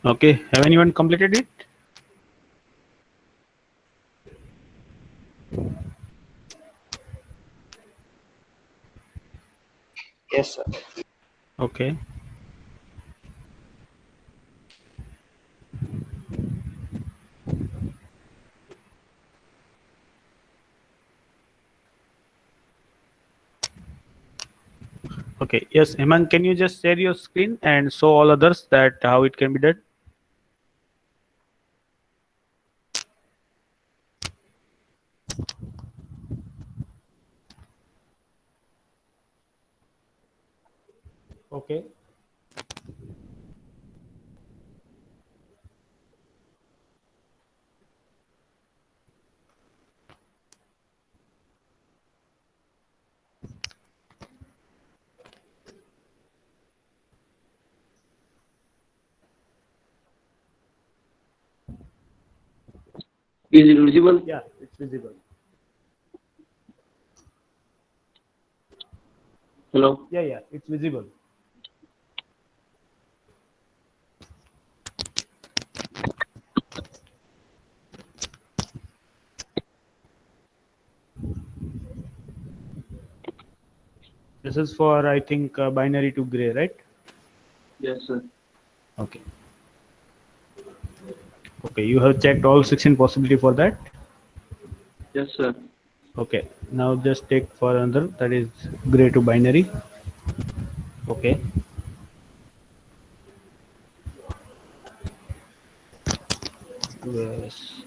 Okay. Have anyone completed it? Yes, sir. Okay. Okay. Yes, Hemant, can you just share your screen and show all others that how it can be done? Okay. Is it visible? Yeah, it's visible. Hello. Yeah, it's visible. This is for, I think, binary to gray, right? Yes, sir. Okay. Okay, you have checked all 16 possibility for that. Yes, sir. Okay, now just take for another, that is gray to binary. Okay. Yes.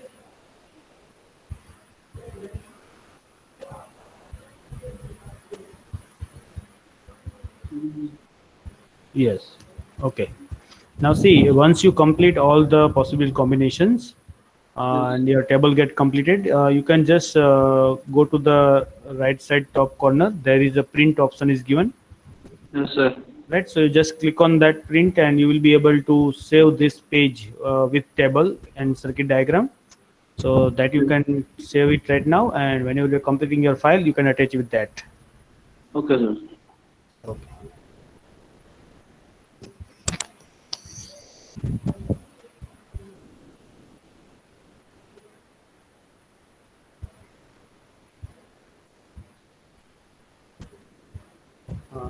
Yes. Okay. Now see, once you complete all the possible combinations and your table get completed, you can just go to the right side top corner. There is a print option is given, Yes, sir. right? So you just click on that print and you will be able to save this page with table and circuit diagram, so that you can save it right now. And whenever you're completing your file, you can attach with that. Okay, sir. Okay.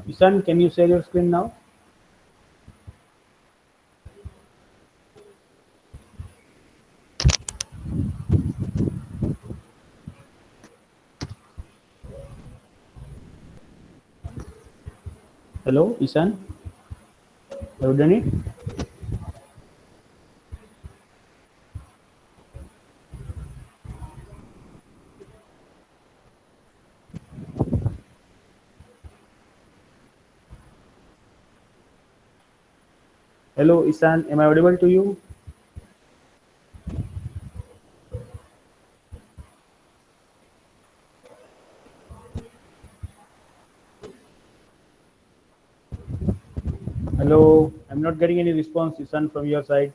Isan, can you share your screen now? Hello, Isan. Have you done it? Hello, Isan. Am I audible to you? Hello. I'm not getting any response, Isan, from your side.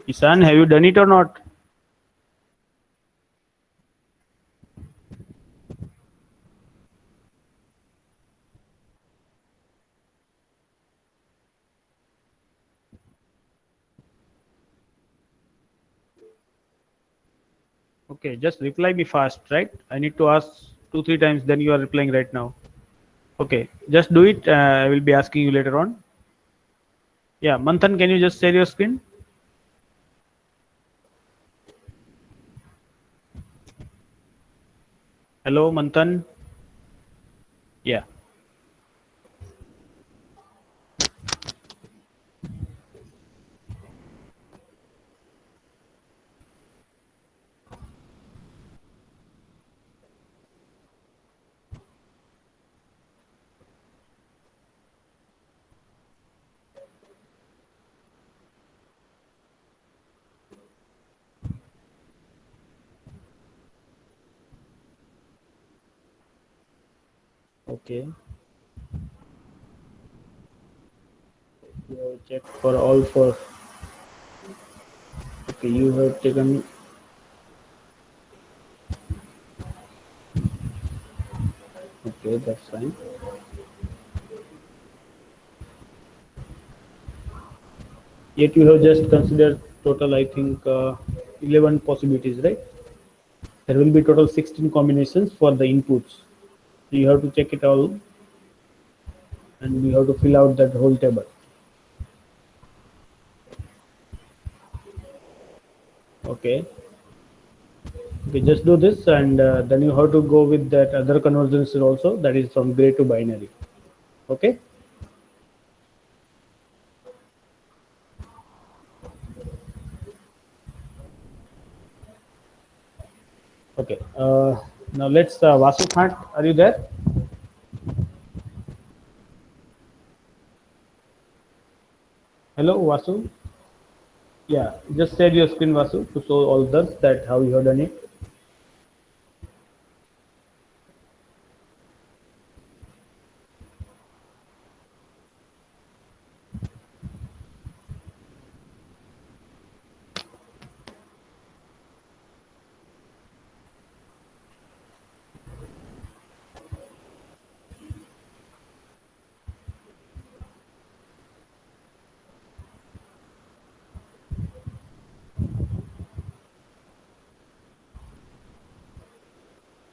Isan, have you done it or not? Okay, just reply me fast, right? I need to ask 2, 3 times, then you are replying right now. Okay, just do it. I will be asking you later on. Yeah, Manthan, can you just share your screen? Hello, Manthan. Yeah. Okay. You have checked for all four. Okay, you have taken. Okay, that's fine. Yet you have just considered total, I think, 11 possibilities, right? There will be total 16 combinations for the inputs. So you have to check it all and you have to fill out that whole table. Okay. Okay, just do this and then you have to go with that other conversions also, that is from gray to binary. Okay. Okay. Now let's Vasu Kant, are you there? Hello, Vasu. Yeah, just share your screen, Vasu, to show all this that how you have done it.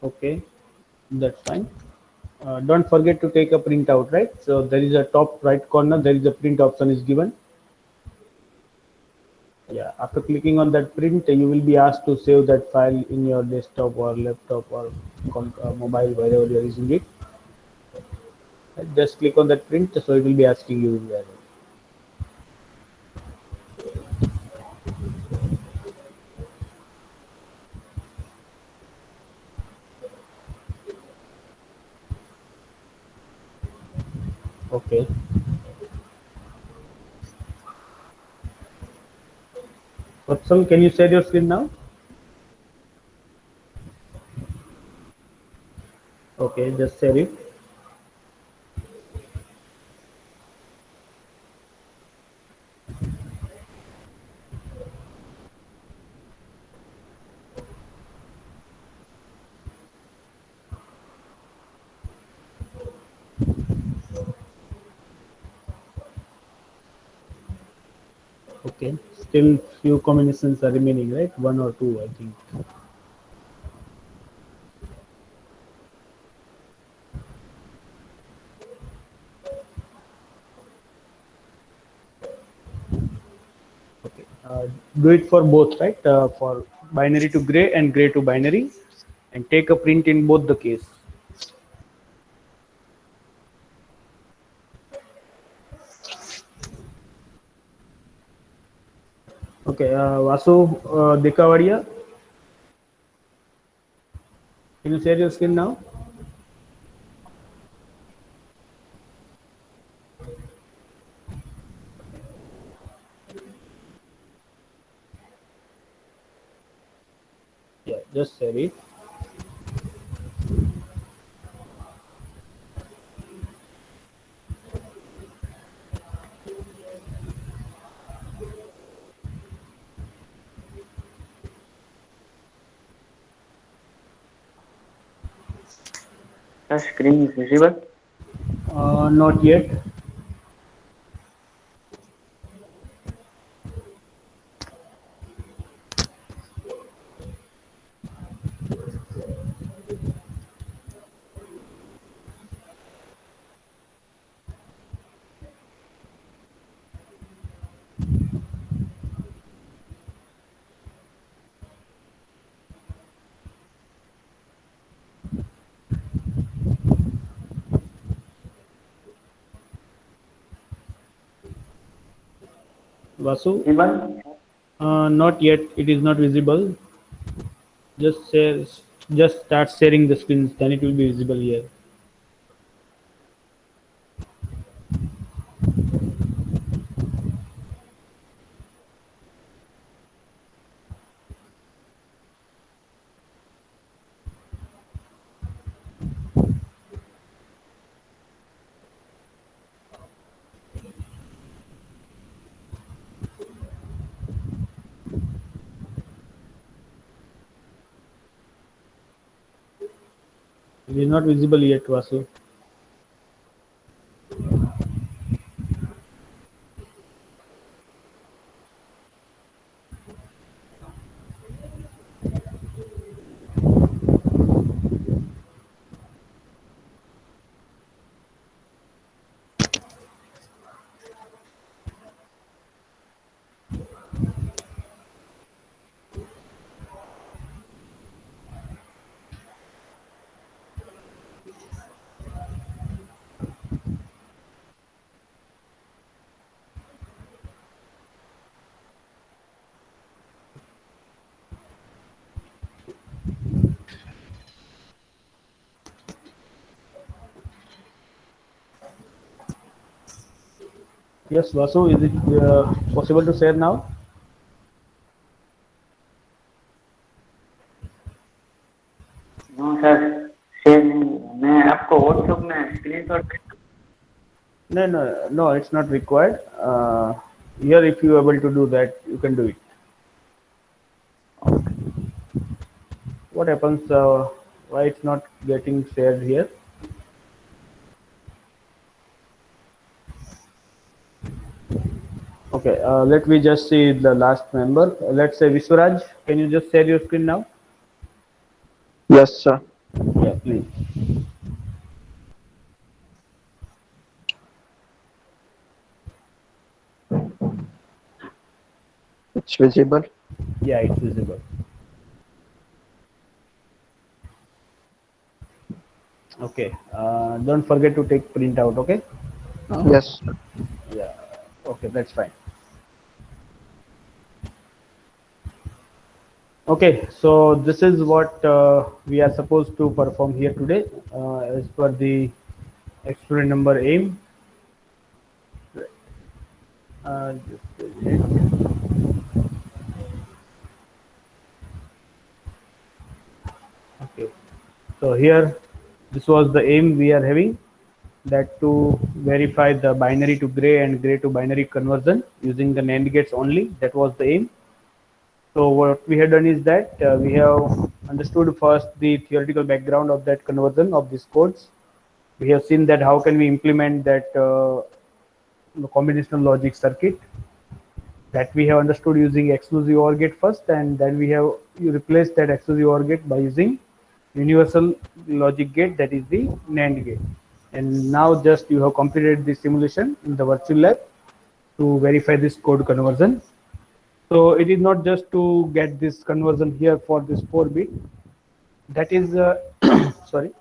Okay, that's fine. Don't forget to take a printout, right? So there is a top right corner, there is a print option is given. Yeah, after clicking on that print, you will be asked to save that file in your desktop or laptop or mobile, wherever you are using it. Just click on that print, so it will be asking you where. Okay. Vatsal, can you share your screen now? Okay, just share it. Okay, still few combinations are remaining, right? One or two, I think. Okay, do it for both, right? For binary to gray and gray to binary, and take a print in both the case. Okay, Vasu Dekavadia, can you share your screen now? Yeah, just share it. The screen is visible. Not yet. Vasu, Visible. not yet. It is not visible. Just share. Just start sharing the screens. Then it will be visible here. It is not visible yet, Vasu. Yes, Vasu, is it possible to share now? No sir share नहीं हुआ। मैं आपको WhatsApp में screenshot. No, no, no, it's not required. Here, if you are able to do that, you can do it. What happens? Why it's not getting shared here? Okay, let me just see the last member. Let's say Viswaraj. Can you just share your screen now? Yes, sir. Yeah, please. It's visible. Yeah, it's visible. Okay. Don't forget to take print out. Okay. Yes. Yeah. Okay, that's fine. Okay, so this is what we are supposed to perform here today as per the experiment number aim. Just a minute. Okay, so here this was the aim we are having, that to verify the binary to gray and gray to binary conversion using the NAND gates only. That was the aim. So what we have done is that we have understood first the theoretical background of that conversion of these codes. We have seen that how can we implement that combinational logic circuit, that we have understood using exclusive OR gate first, and then we have replaced that exclusive OR gate by using universal logic gate, that is the NAND gate. And now just you have completed the simulation in the virtual lab to verify this code conversion. So it is not just to get this conversion here for this 4-bit. That is sorry.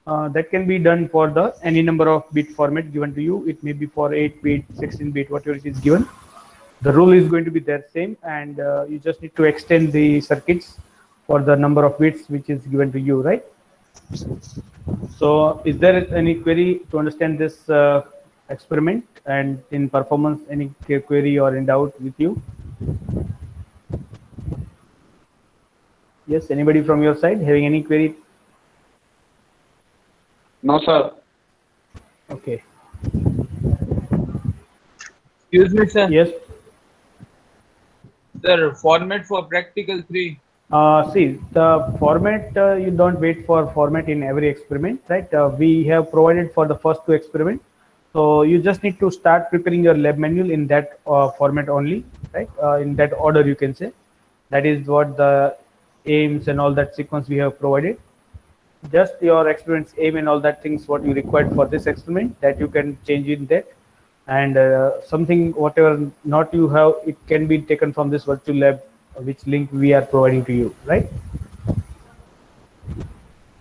That can be done for the any number of bit format given to you. It may be for 8-bit, 16-bit, whatever it is given. The rule is going to be that same, and you just need to extend the circuits for the number of bits which is given to you, right? So is there any query to understand this experiment, and in performance any query or in doubt with you? Yes, anybody from your side having any query? No, sir. Okay. Excuse me, sir. Yes. Sir, format for practical 3. See, the format, you don't wait for format in every experiment, right? We have provided for the first 2 experiments. So you just need to start preparing your lab manual in that format only, right? In that order, you can say. That is what the aims and all that sequence we have provided. Just your experiments aim and all that things what you required for this experiment, that you can change in that. And something whatever not you have, it can be taken from this virtual lab, which link we are providing to you, right?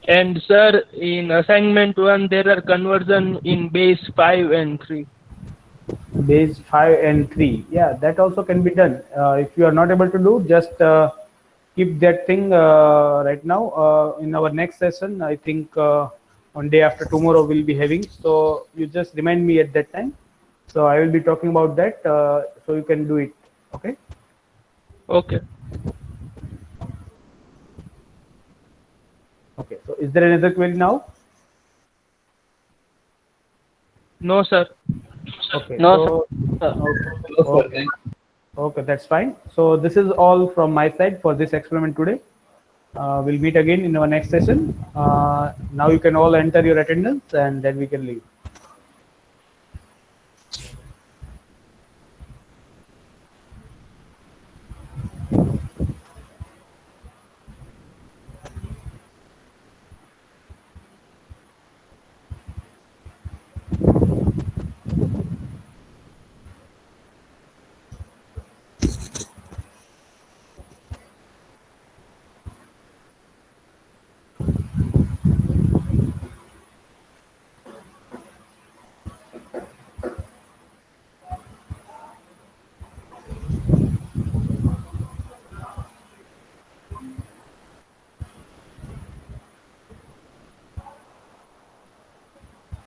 And sir, in assignment 1, there are conversion in base 5 and 3. Base 5 and 3, yeah, that also can be done. If you are not able to do, just keep that thing right now. In our next session, I think on day after tomorrow we'll be having, so you just remind me at that time. So I will be talking about that, so you can do it. Okay. Okay. Okay. So is there another query now? No, sir. Okay. No, So, okay, that's fine. So this is all from my side for this experiment today. We'll meet again in our next session. Now you can all enter your attendance, and then we can leave.